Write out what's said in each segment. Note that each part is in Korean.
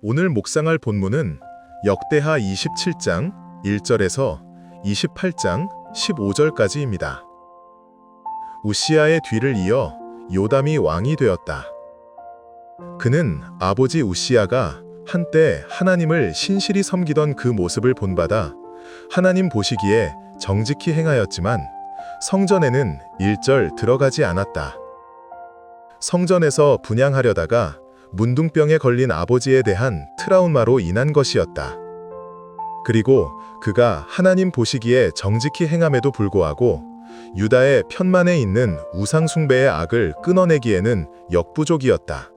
오늘 묵상할 본문은 역대하 27장 1절에서 28장 15절까지입니다. 우시야의 뒤를 이어 요담이 왕이 되었다. 그는 아버지 우시야가 한때 하나님을 신실히 섬기던 그 모습을 본받아 하나님 보시기에 정직히 행하였지만 성전에는 일절 들어가지 않았다. 성전에서 분향하려다가 문둥병에 걸린 아버지에 대한 트라우마로 인한 것이었다. 그리고 그가 하나님 보시기에 정직히 행함에도 불구하고 유다의 편만에 있는 우상 숭배의 악을 끊어내기에는 역부족이었다.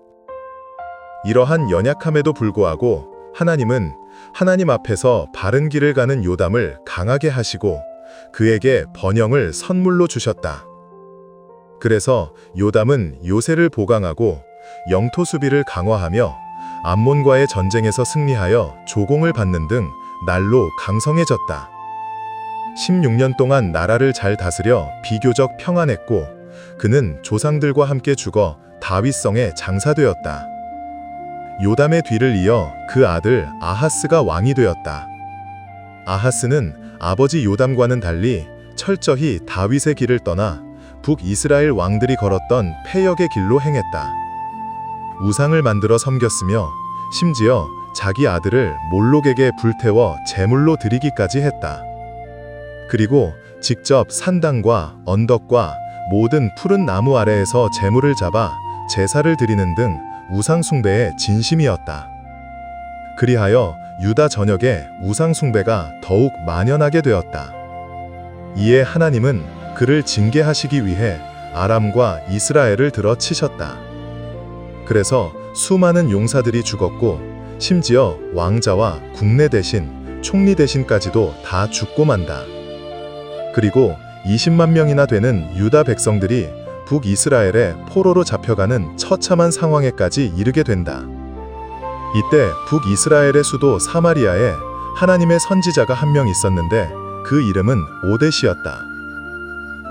이러한 연약함에도 불구하고 하나님은 하나님 앞에서 바른 길을 가는 요담을 강하게 하시고 그에게 번영을 선물로 주셨다. 그래서 요담은 요새를 보강하고 영토 수비를 강화하며 암몬과의 전쟁에서 승리하여 조공을 받는 등 날로 강성해졌다. 16년 동안 나라를 잘 다스려 비교적 평안했고 그는 조상들과 함께 죽어 다윗성에 장사되었다. 요담의 뒤를 이어 그 아들 아하스가 왕이 되었다. 아하스는 아버지 요담과는 달리 철저히 다윗의 길을 떠나 북이스라엘 왕들이 걸었던 패역의 길로 행했다. 우상을 만들어 섬겼으며 심지어 자기 아들을 몰록에게 불태워 제물로 드리기까지 했다. 그리고 직접 산당과 언덕과 모든 푸른 나무 아래에서 제물을 잡아 제사를 드리는 등 우상 숭배의 진심이었다. 그리하여 유다 전역에 우상 숭배가 더욱 만연하게 되었다. 이에 하나님은 그를 징계하시기 위해 아람과 이스라엘을 들어 치셨다. 그래서 수많은 용사들이 죽었고 심지어 왕자와 국내 대신, 총리 대신까지도 다 죽고 만다. 그리고 20만 명이나 되는 유다 백성들이 북이스라엘의 포로로 잡혀가는 처참한 상황에까지 이르게 된다. 이때 북이스라엘의 수도 사마리아에 하나님의 선지자가 한 명 있었는데 그 이름은 오뎃이었다.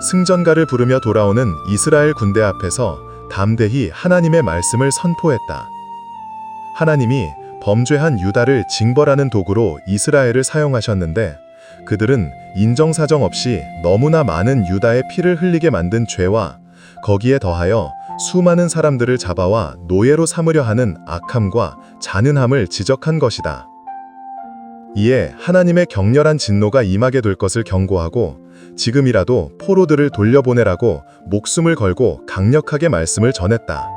승전가를 부르며 돌아오는 이스라엘 군대 앞에서 담대히 하나님의 말씀을 선포했다. 하나님이 범죄한 유다를 징벌하는 도구로 이스라엘을 사용하셨는데 그들은 인정사정 없이 너무나 많은 유다의 피를 흘리게 만든 죄와 거기에 더하여 수많은 사람들을 잡아와 노예로 삼으려 하는 악함과 잔인함을 지적한 것이다. 이에 하나님의 격렬한 진노가 임하게 될 것을 경고하고 지금이라도 포로들을 돌려보내라고 목숨을 걸고 강력하게 말씀을 전했다.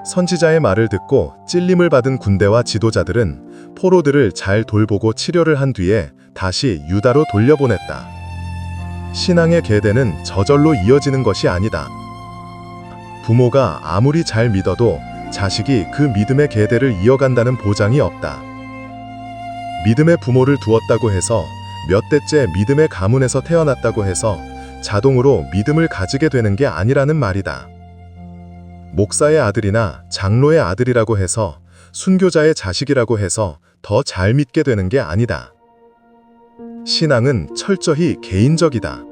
선지자의 말을 듣고 찔림을 받은 군대와 지도자들은 포로들을 잘 돌보고 치료를 한 뒤에 다시 유다로 돌려보냈다. 신앙의 계대는 저절로 이어지는 것이 아니다. 부모가 아무리 잘 믿어도 자식이 그 믿음의 계대를 이어간다는 보장이 없다. 믿음의 부모를 두었다고 해서 몇 대째 믿음의 가문에서 태어났다고 해서 자동으로 믿음을 가지게 되는 게 아니라는 말이다. 목사의 아들이나 장로의 아들이라고 해서 순교자의 자식이라고 해서 더 잘 믿게 되는 게 아니다. 신앙은 철저히 개인적이다.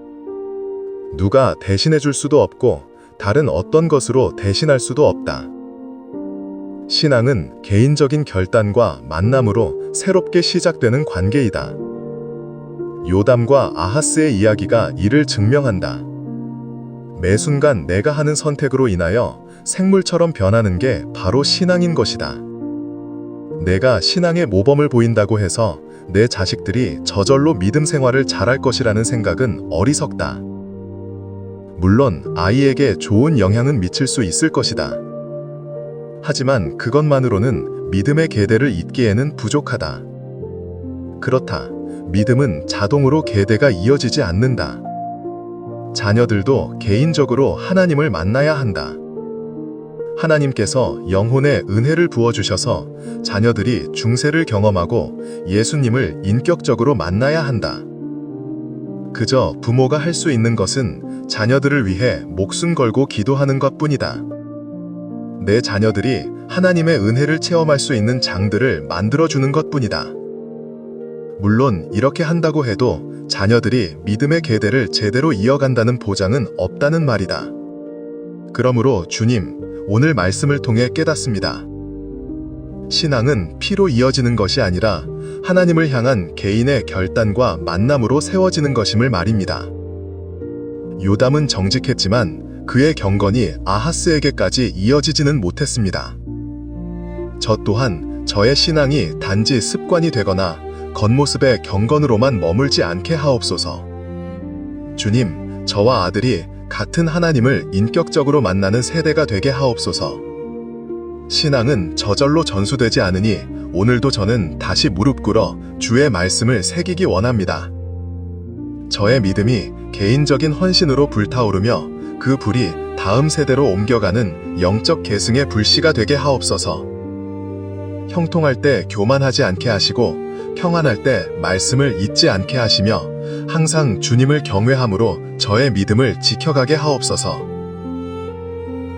누가 대신해 줄 수도 없고 다른 어떤 것으로 대신할 수도 없다. 신앙은 개인적인 결단과 만남으로 새롭게 시작되는 관계이다. 요담과 아하스의 이야기가 이를 증명한다. 매 순간 내가 하는 선택으로 인하여 생물처럼 변하는 게 바로 신앙인 것이다. 내가 신앙의 모범을 보인다고 해서 내 자식들이 저절로 믿음 생활을 잘할 것이라는 생각은 어리석다. 물론 아이에게 좋은 영향은 미칠 수 있을 것이다. 하지만 그것만으로는 믿음의 계대를 잇기에는 부족하다. 그렇다. 믿음은 자동으로 계대가 이어지지 않는다. 자녀들도 개인적으로 하나님을 만나야 한다. 하나님께서 영혼에 은혜를 부어주셔서 자녀들이 중세를 경험하고 예수님을 인격적으로 만나야 한다. 그저 부모가 할 수 있는 것은 자녀들을 위해 목숨 걸고 기도하는 것뿐이다. 내 자녀들이 하나님의 은혜를 체험할 수 있는 장들을 만들어주는 것뿐이다. 물론 이렇게 한다고 해도 자녀들이 믿음의 계대를 제대로 이어간다는 보장은 없다는 말이다. 그러므로 주님, 오늘 말씀을 통해 깨닫습니다. 신앙은 피로 이어지는 것이 아니라 하나님을 향한 개인의 결단과 만남으로 세워지는 것임을 말입니다. 요담은 정직했지만 그의 경건이 아하스에게까지 이어지지는 못했습니다. 저 또한 저의 신앙이 단지 습관이 되거나 겉모습의 경건으로만 머물지 않게 하옵소서. 주님, 저와 아들이 같은 하나님을 인격적으로 만나는 세대가 되게 하옵소서. 신앙은 저절로 전수되지 않으니 오늘도 저는 다시 무릎 꿇어 주의 말씀을 새기기 원합니다. 저의 믿음이 개인적인 헌신으로 불타오르며 그 불이 다음 세대로 옮겨가는 영적 계승의 불씨가 되게 하옵소서. 형통할 때 교만하지 않게 하시고 평안할 때 말씀을 잊지 않게 하시며 항상 주님을 경외함으로 저의 믿음을 지켜가게 하옵소서.